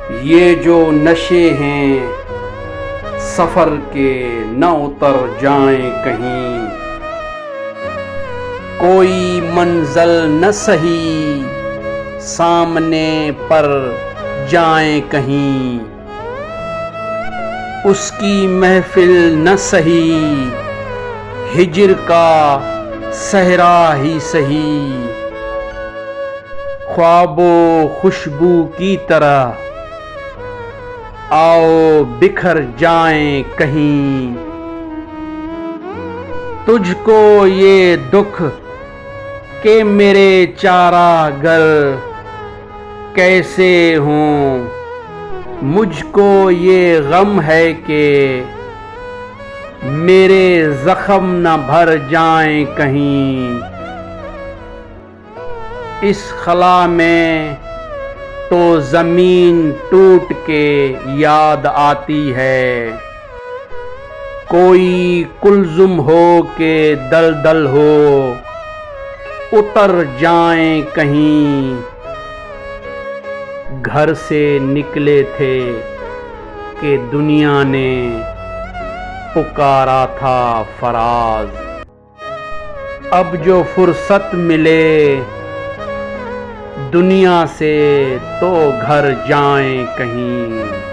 ये जो नशे हैं सफर के न उतर जाएं कहीं, कोई मंजिल न सही सामने पर जाएं कहीं, उसकी महफिल न सही हिज्र का सहरा ही सही, ख्वाबो खुशबू की तरह आओ बिखर जाएं कहीं। तुझको ये दुख के मेरे चारागर कैसे हों, मुझको ये गम है कि मेरे जख्म न भर जाएं कहीं। इस खला में तो जमीन टूट के याद आती है, कोई कुलजुम हो के दलदल हो उतर जाएं कहीं। घर से निकले थे कि दुनिया ने पुकारा था फराज, अब जो फुर्सत मिले दुनिया से तो घर जाएं कहीं।